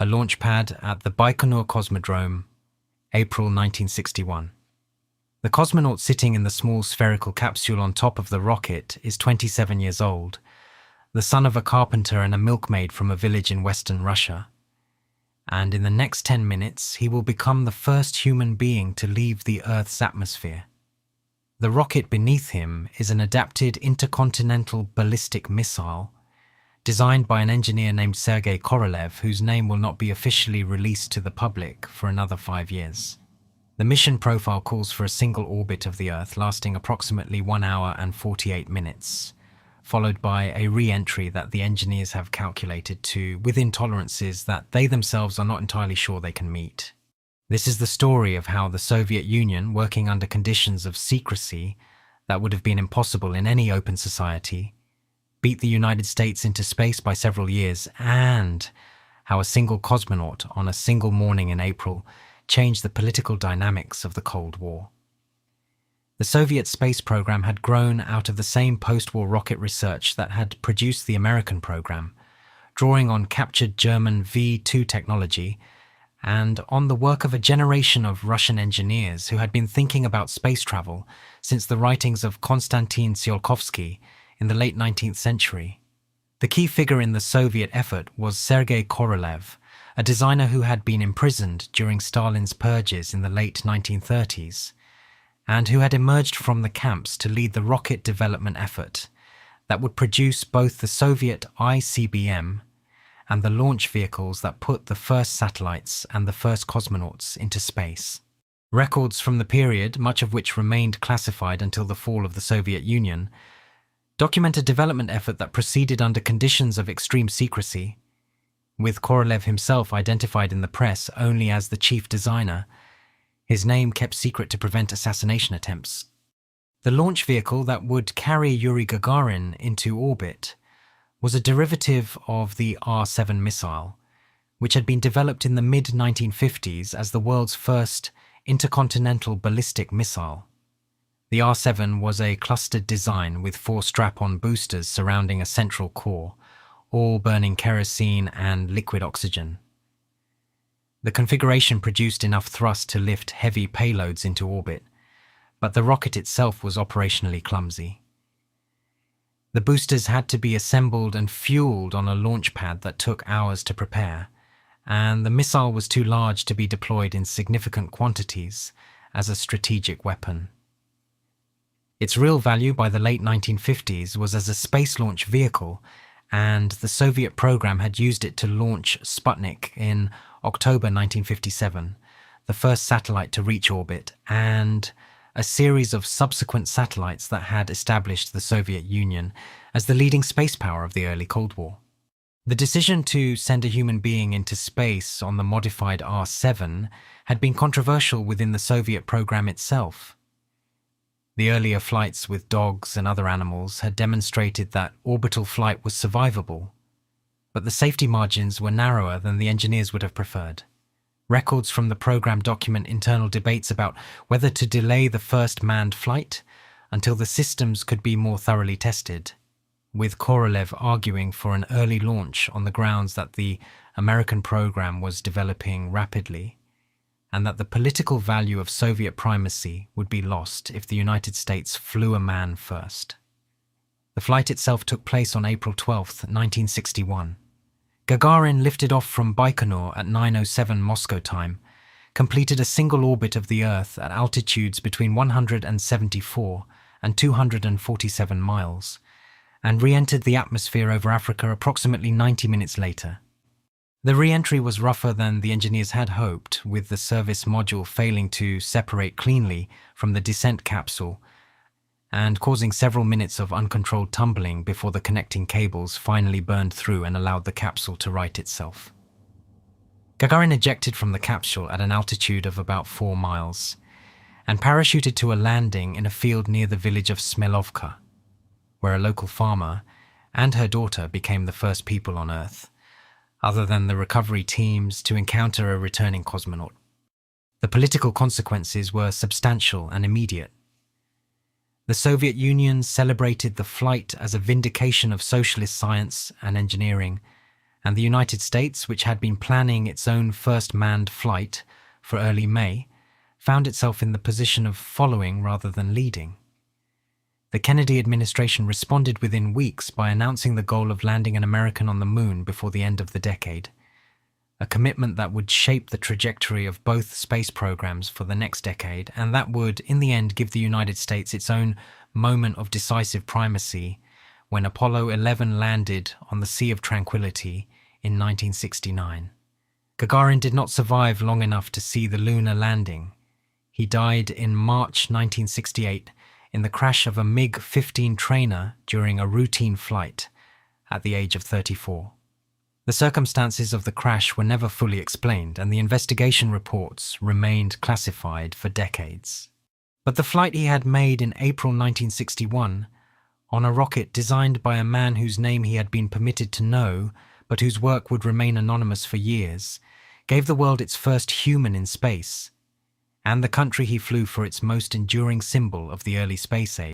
a launch pad at the Baikonur Cosmodrome, April 1961. The cosmonaut sitting in the small spherical capsule on top of the rocket is 27 years old, the son of a carpenter and a milkmaid from a village in western Russia. And in the next 10 minutes, he will become the first human being to leave the Earth's atmosphere. The rocket beneath him is an adapted intercontinental ballistic missile designed by an engineer named Sergei Korolev, whose name will not be officially released to the public for another 5 years. The mission profile calls for a single orbit of the Earth lasting approximately 1 hour and 48 minutes, followed by a re-entry that the engineers have calculated to within tolerances that they themselves are not entirely sure they can meet. This is the story of how the Soviet Union, working under conditions of secrecy that would have been impossible in any open society, beat the United States into space by several years, and how a single cosmonaut on a single morning in April changed the political dynamics of the Cold War. The Soviet space program had grown out of the same post-war rocket research that had produced the American program, drawing on captured German V-2 technology and on the work of a generation of Russian engineers who had been thinking about space travel since the writings of Konstantin Tsiolkovsky in the late 19th century. The key figure in the Soviet effort was Sergei Korolev, a designer who had been imprisoned during Stalin's purges in the late 1930s, and who had emerged from the camps to lead the rocket development effort that would produce both the Soviet ICBM and the launch vehicles that put the first satellites and the first cosmonauts into space. Records from the period, much of which remained classified until the fall of the Soviet Union, document a development effort that proceeded under conditions of extreme secrecy, with Korolev himself identified in the press only as the chief designer, his name kept secret to prevent assassination attempts. The launch vehicle that would carry Yuri Gagarin into orbit was a derivative of the R-7 missile, which had been developed in the mid-1950s as the world's first intercontinental ballistic missile. The R-7 was a clustered design with 4 strap-on boosters surrounding a central core, all burning kerosene and liquid oxygen. The configuration produced enough thrust to lift heavy payloads into orbit, but the rocket itself was operationally clumsy. The boosters had to be assembled and fueled on a launch pad that took hours to prepare, and the missile was too large to be deployed in significant quantities as a strategic weapon. Its real value by the late 1950s was as a space launch vehicle, and the Soviet program had used it to launch Sputnik in October 1957, the first satellite to reach orbit, and a series of subsequent satellites that had established the Soviet Union as the leading space power of the early Cold War. The decision to send a human being into space on the modified R-7 had been controversial within the Soviet program itself. The earlier flights with dogs and other animals had demonstrated that orbital flight was survivable, but the safety margins were narrower than the engineers would have preferred. Records from the program document internal debates about whether to delay the first manned flight until the systems could be more thoroughly tested, with Korolev arguing for an early launch on the grounds that the American program was developing rapidly, and that the political value of Soviet primacy would be lost if the United States flew a man first. The flight itself took place on April 12, 1961. Gagarin lifted off from Baikonur at 9:07 Moscow time, completed a single orbit of the Earth at altitudes between 174 and 247 miles, and re-entered the atmosphere over Africa approximately 90 minutes later. The re-entry was rougher than the engineers had hoped, with the service module failing to separate cleanly from the descent capsule and causing several minutes of uncontrolled tumbling before the connecting cables finally burned through and allowed the capsule to right itself. Gagarin ejected from the capsule at an altitude of about 4 miles and parachuted to a landing in a field near the village of Smelovka, where a local farmer and her daughter became the first people on Earth, other than the recovery teams, to encounter a returning cosmonaut. The political consequences were substantial and immediate. The Soviet Union celebrated the flight as a vindication of socialist science and engineering, and the United States, which had been planning its own first manned flight for early May, found itself in the position of following rather than leading. The Kennedy administration responded within weeks by announcing the goal of landing an American on the moon before the end of the decade, a commitment that would shape the trajectory of both space programs for the next decade, and that would, in the end, give the United States its own moment of decisive primacy when Apollo 11 landed on the Sea of Tranquility in 1969. Gagarin did not survive long enough to see the lunar landing. He died in March 1968 in the crash of a MiG-15 trainer during a routine flight at the age of 34. The circumstances of the crash were never fully explained, and the investigation reports remained classified for decades. But the flight he had made in April 1961, on a rocket designed by a man whose name he had been permitted to know, but whose work would remain anonymous for years, gave the world its first human in space, and the country he flew for its most enduring symbol of the early space age.